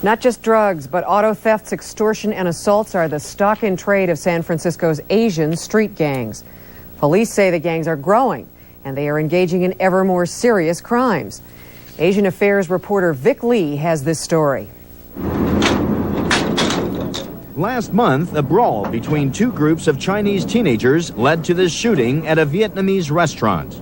Not just drugs, but auto thefts, extortion, and assaults are the stock in trade of San Francisco's Asian street gangs. Police say the gangs are growing, and they are engaging in ever more serious crimes. Asian Affairs reporter Vic Lee has this story. Last month, a brawl between two groups of Chinese teenagers led to this shooting at a Vietnamese restaurant.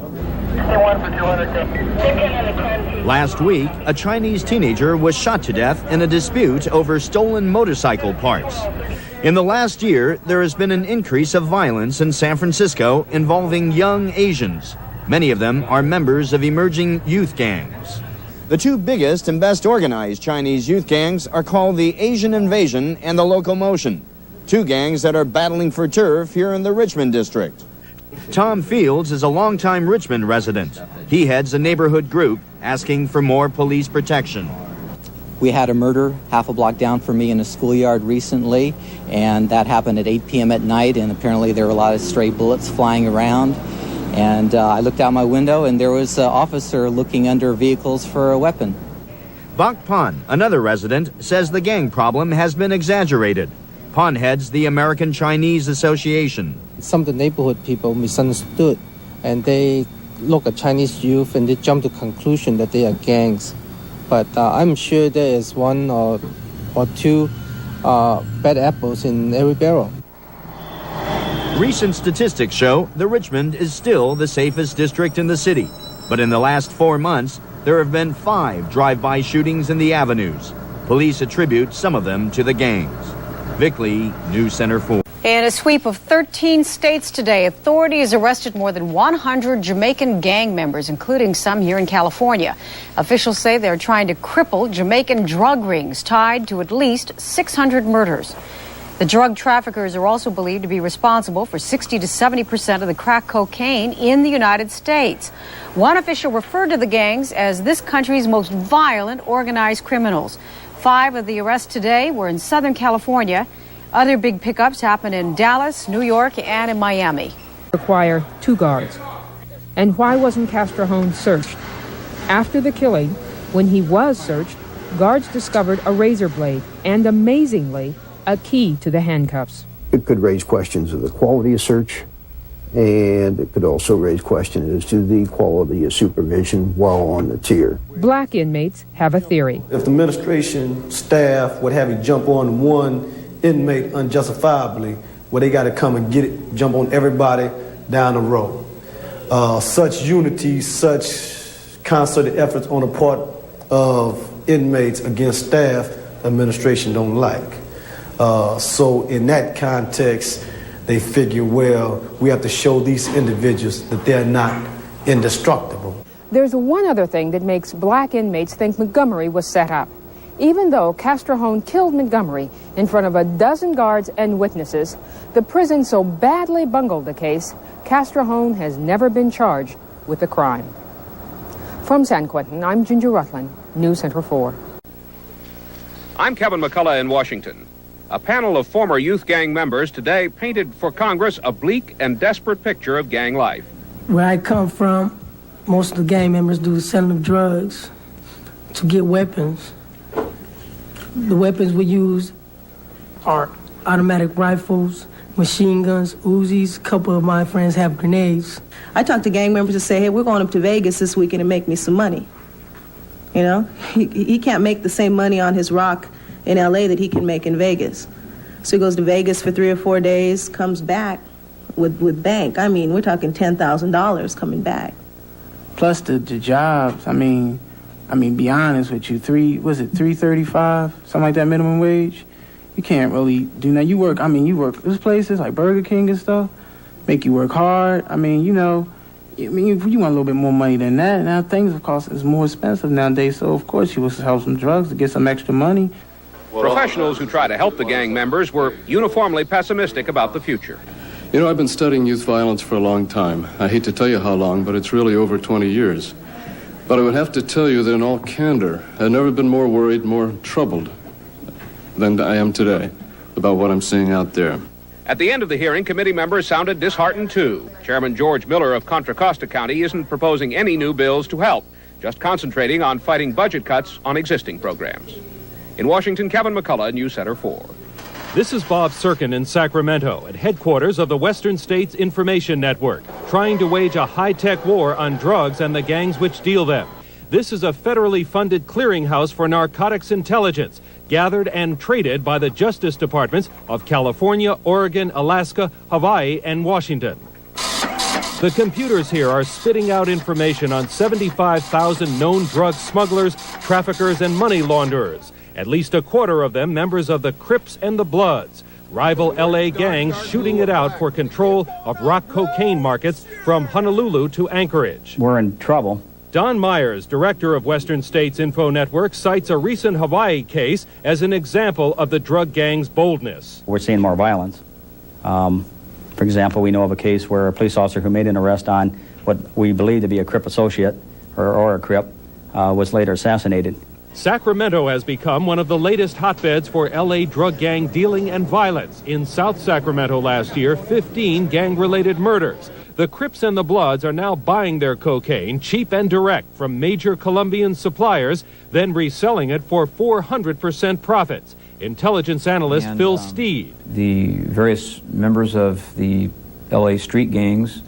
Last week, a Chinese teenager was shot to death in a dispute over stolen motorcycle parts. In the last year, there has been an increase of violence in San Francisco involving young Asians. Many of them are members of emerging youth gangs. The two biggest and best organized Chinese youth gangs are called the Asian Invasion and the Locomotion, two gangs that are battling for turf here in the Richmond district. Tom Fields is a longtime Richmond resident. He heads a neighborhood group asking for more police protection. We had a murder half a block down from me in a schoolyard recently, and that happened at 8 p.m. at night, and apparently there were a lot of stray bullets flying around. And I looked out my window, and there was an officer looking under vehicles for a weapon. Bok Pan, another resident, says the gang problem has been exaggerated. Pan heads the American Chinese Association. Some of the neighborhood people misunderstood, and they look at Chinese youth and they jump to the conclusion that they are gangs. But I'm sure there is one or two bad apples in every barrel. Recent statistics show that Richmond is still the safest district in the city. But in the last 4 months, there have been 5 drive-by shootings in the avenues. Police attribute some of them to the gangs. Vic Lee, News Center 4. In a sweep of 13 states today, authorities arrested more than 100 Jamaican gang members, including some here in California. Officials say they're trying to cripple Jamaican drug rings tied to at least 600 murders. The drug traffickers are also believed to be responsible for 60 to 70% of the crack cocaine in the United States. One official referred to the gangs as this country's most violent organized criminals. 5 of the arrests today were in Southern California. Other big pickups happened in Dallas, New York, and in Miami. Require 2 guards. And why wasn't Castrejón searched? After the killing, when he was searched, guards discovered a razor blade and, amazingly, a key to the handcuffs. It could raise questions of the quality of search, and it could also raise questions as to the quality of supervision while on the tier. Black inmates have a theory. If the administration staff would have you jump on one inmate unjustifiably, well, they got to come and get it, jump on everybody down the road. Such unity, such concerted efforts on the part of inmates against staff, administration don't like. So in that context, they figure, well, we have to show these individuals that they're not indestructible. There's one other thing that makes black inmates think Montgomery was set up. Even though Castrejón killed Montgomery in front of a dozen guards and witnesses, the prison so badly bungled the case, Castrejón has never been charged with the crime. From San Quentin, I'm Ginger Rutland, News Center 4. I'm Kevin McCullough in Washington. A panel of former youth gang members today painted for Congress a bleak and desperate picture of gang life. Where I come from, most of the gang members do is selling drugs to get weapons. The weapons we use are automatic rifles, machine guns, Uzis. A couple of my friends have grenades. I talk to gang members and say, hey, we're going up to Vegas this weekend and make me some money. You know, he can't make the same money on his rock in LA that he can make in Vegas. So he goes to Vegas for 3 or 4 days, comes back with bank. I mean, we're talking $10,000 coming back. Plus the jobs, I mean, be honest with you, $3.35, something like that minimum wage? You can't really do that. You work, there's places like Burger King and stuff, make you work hard. I mean, you know, you want a little bit more money than that. Now things, of course, is more expensive nowadays, so of course you will sell some drugs to get some extra money. Professionals who try to help the gang members were uniformly pessimistic about the future. You know, I've been studying youth violence for a long time. I hate to tell you how long, but it's really over 20 years. But I would have to tell you that in all candor, I've never been more worried, more troubled than I am today about what I'm seeing out there. At the end of the hearing, committee members sounded disheartened too. Chairman George Miller of Contra Costa County isn't proposing any new bills to help, just concentrating on fighting budget cuts on existing programs. In Washington, Kevin McCullough, News Center 4. This is Bob Serkin in Sacramento, at headquarters of the Western States Information Network, trying to wage a high-tech war on drugs and the gangs which deal them. This is a federally funded clearinghouse for narcotics intelligence, gathered and traded by the Justice Departments of California, Oregon, Alaska, Hawaii, and Washington. The computers here are spitting out information on 75,000 known drug smugglers, traffickers, and money launderers. At least a quarter of them members of the Crips and the Bloods, rival L.A. gangs shooting it out for control of rock cocaine markets from Honolulu to Anchorage. We're in trouble. Don Myers, director of Western States Info Network, cites a recent Hawaii case as an example of the drug gang's boldness. We're seeing more violence. For example, we know of a case where a police officer who made an arrest on what we believe to be a Crip associate, or a Crip, was later assassinated. Sacramento has become one of the latest hotbeds for L.A. drug gang dealing and violence. In South Sacramento last year, 15 gang-related murders. The Crips and the Bloods are now buying their cocaine cheap and direct from major Colombian suppliers, then reselling it for 400% profits. Intelligence analyst Phil Steed. The various members of the L.A. street gangs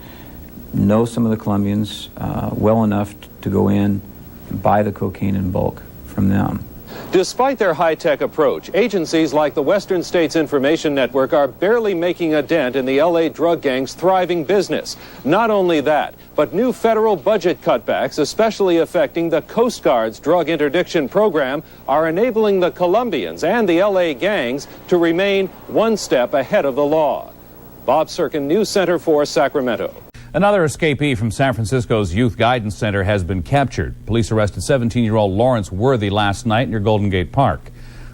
know some of the Colombians well enough to go in and buy the cocaine in bulk from them. Despite their high-tech approach, agencies like the Western States Information Network are barely making a dent in the L.A. drug gang's thriving business. Not only that, but new federal budget cutbacks, especially affecting the Coast Guard's drug interdiction program, are enabling the Colombians and the L.A. gangs to remain one step ahead of the law. Bob Serkin, News Center 4, Sacramento. Another escapee from San Francisco's Youth Guidance Center has been captured. Police arrested 17-year-old Lawrence Worthy last night near Golden Gate Park.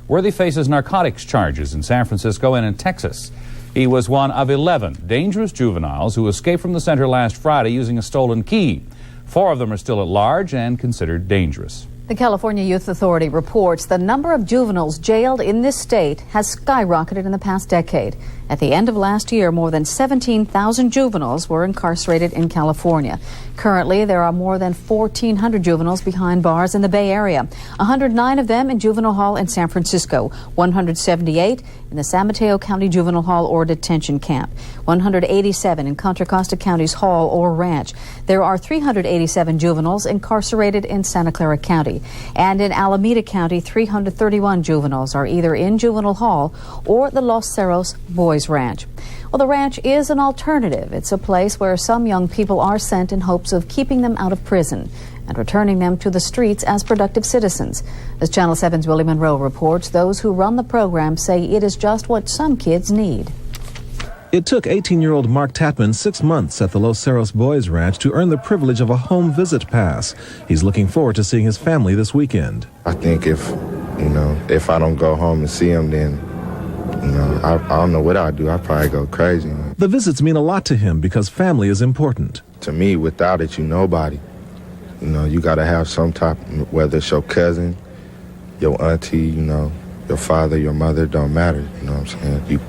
Worthy faces narcotics charges in San Francisco and in Texas. He was one of 11 dangerous juveniles who escaped from the center last Friday using a stolen key. 4 of them are still at large and considered dangerous. The California Youth Authority reports the number of juveniles jailed in this state has skyrocketed in the past decade. At the end of last year, more than 17,000 juveniles were incarcerated in California. Currently, there are more than 1,400 juveniles behind bars in the Bay Area, 109 of them in Juvenile Hall in San Francisco, 178 in the San Mateo County Juvenile Hall or Detention Camp, 187 in Contra Costa County's Hall or Ranch. There are 387 juveniles incarcerated in Santa Clara County. And in Alameda County, 331 juveniles are either in Juvenile Hall or the Los Cerros Boys Ranch. Well, the ranch is an alternative. It's a place where some young people are sent in hopes of keeping them out of prison and returning them to the streets as productive citizens. As Channel 7's Willie Monroe reports, those who run the program say it is just what some kids need. It took 18-year-old Mark Tatman 6 months at the Los Cerros Boys Ranch to earn the privilege of a home visit pass. He's looking forward to seeing his family this weekend. I think if I don't go home and see him, then, I don't know what I'll do. I'll probably go crazy. The visits mean a lot to him because family is important. To me, without it, you're nobody. You got to have some type, whether it's your cousin, your auntie, your father, your mother, don't matter. You know what I'm saying?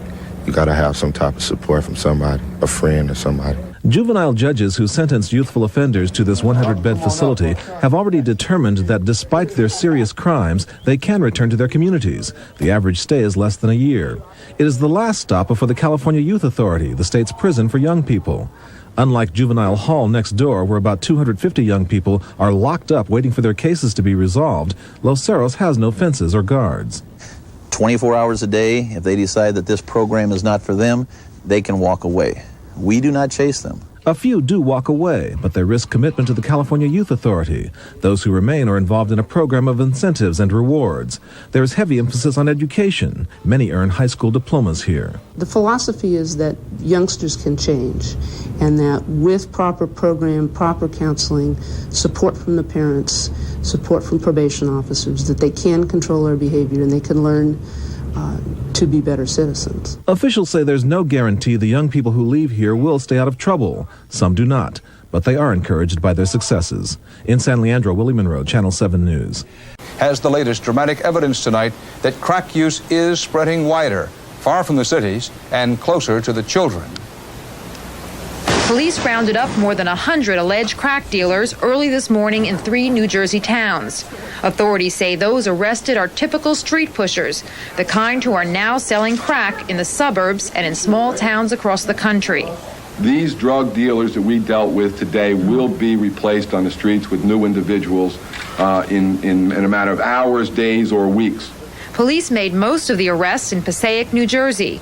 You got to have some type of support from somebody, a friend or somebody. Juvenile judges who sentenced youthful offenders to this 100-bed facility have already determined that despite their serious crimes, they can return to their communities. The average stay is less than a year. It is the last stop for the California Youth Authority, the state's prison for young people. Unlike Juvenile Hall next door, where about 250 young people are locked up waiting for their cases to be resolved, Los Cerros has no fences or guards. 24 hours a day, if they decide that this program is not for them, they can walk away. We do not chase them. A few do walk away, but they risk commitment to the California Youth Authority. Those who remain are involved in a program of incentives and rewards. There is heavy emphasis on education. Many earn high school diplomas here. The philosophy is that youngsters can change, and that with proper program, proper counseling, support from the parents, support from probation officers, that they can control their behavior and they can learn to be better citizens. Officials say there's no guarantee the young people who leave here will stay out of trouble. Some do not, but they are encouraged by their successes. In San Leandro, Willie Monroe, Channel 7 News. Has the latest dramatic evidence tonight that crack use is spreading wider, far from the cities and closer to the children. Police rounded up more than 100 alleged crack dealers early this morning in 3 New Jersey towns. Authorities say those arrested are typical street pushers, the kind who are now selling crack in the suburbs and in small towns across the country. These drug dealers that we dealt with today will be replaced on the streets with new individuals in a matter of hours, days, or weeks. Police made most of the arrests in Passaic, New Jersey.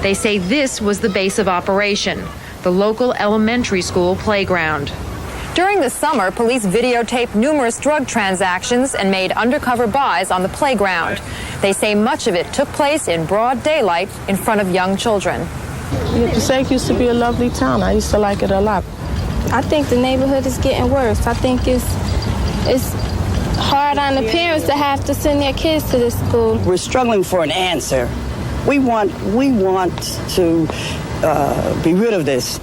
They say this was the base of operation, the local elementary school playground. During the summer, police videotaped numerous drug transactions and made undercover buys on the playground. They say much of it took place in broad daylight in front of young children. Passaic used to be a lovely town. I used to like it a lot. I think the neighborhood is getting worse. I think it's hard on the parents to have to send their kids to this school. We're struggling for an answer. We want to be rid of this.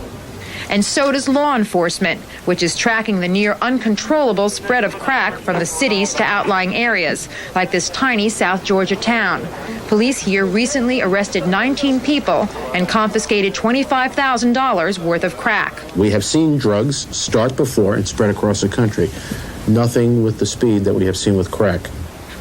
And so does law enforcement, which is tracking the near uncontrollable spread of crack from the cities to outlying areas, like this tiny South Georgia town. Police here recently arrested 19 people and confiscated $25,000 worth of crack. We have seen drugs start before and spread across the country. Nothing with the speed that we have seen with crack.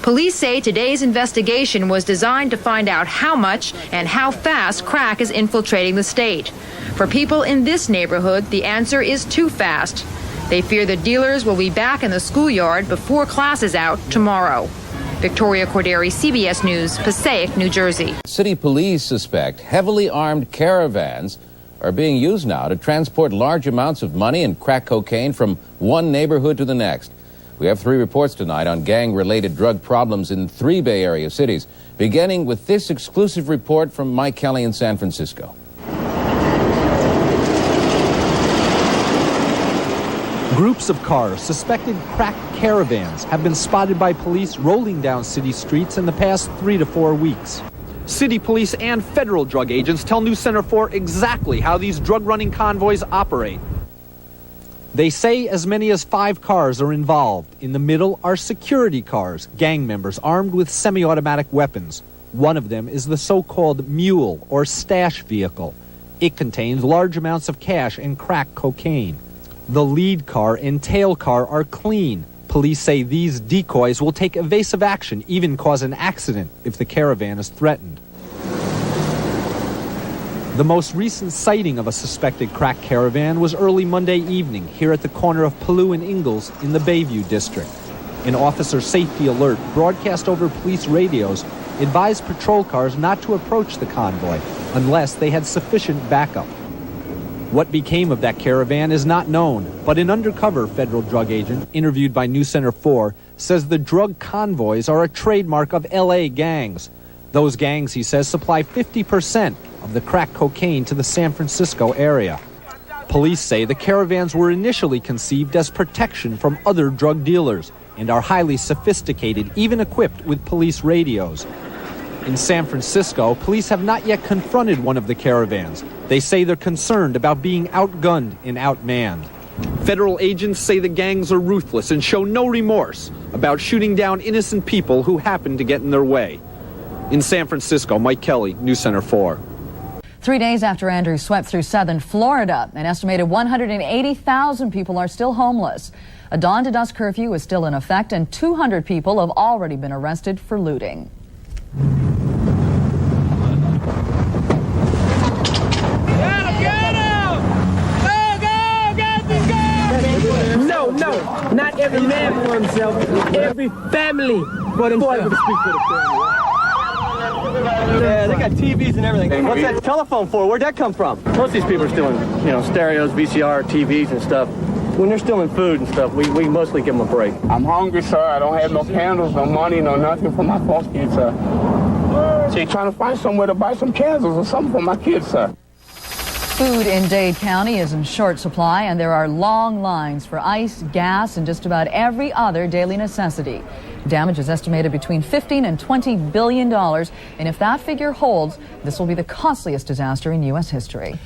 Police say today's investigation was designed to find out how much and how fast crack is infiltrating the state. For people in this neighborhood, the answer is too fast. They fear the dealers will be back in the schoolyard before class is out tomorrow. Victoria Corderi, CBS News, Passaic, New Jersey. City police suspect heavily armed caravans are being used now to transport large amounts of money and crack cocaine from one neighborhood to the next. We have 3 reports tonight on gang-related drug problems in 3 Bay Area cities, beginning with this exclusive report from Mike Kelly in San Francisco. Groups of cars, suspected crack caravans, have been spotted by police rolling down city streets in the past 3 to 4 weeks. City police and federal drug agents tell News Center 4 exactly how these drug-running convoys operate. They say as many as 5 cars are involved. In the middle are security cars, gang members armed with semi-automatic weapons. One of them is the so-called mule or stash vehicle. It contains large amounts of cash and crack cocaine. The lead car and tail car are clean. Police say these decoys will take evasive action, even cause an accident if the caravan is threatened. The most recent sighting of a suspected crack caravan was early Monday evening here at the corner of Paloux and Ingalls in the Bayview district. An officer safety alert broadcast over police radios advised patrol cars not to approach the convoy unless they had sufficient backup. What became of that caravan is not known, but an undercover federal drug agent interviewed by News Center 4 says the drug convoys are a trademark of LA gangs. Those gangs, he says, supply 50% of the crack cocaine to the San Francisco area. Police say the caravans were initially conceived as protection from other drug dealers and are highly sophisticated, even equipped with police radios. In San Francisco, police have not yet confronted one of the caravans. They say they're concerned about being outgunned and outmanned. Federal agents say the gangs are ruthless and show no remorse about shooting down innocent people who happen to get in their way. In San Francisco, Mike Kelly, News Center 4. 3 days after Andrew swept through southern Florida, an estimated 180,000 people are still homeless. A dawn-to-dusk curfew is still in effect, and 200 people have already been arrested for looting. No, not every man for himself, every family for themselves. Yeah, they got TVs and everything. What's that telephone for? Where'd that come from? Most of these people are stealing, stereos, VCR, TVs and stuff. When they're stealing food and stuff, we mostly give them a break. I'm hungry, sir. I don't have no candles, no money, no nothing for my foster kids, sir. So you're trying to find somewhere to buy some candles or something for my kids, sir. Food in Dade County is in short supply, and there are long lines for ice, gas, and just about every other daily necessity. Damage is estimated between $15 and $20 billion, and if that figure holds, this will be the costliest disaster in U.S. history.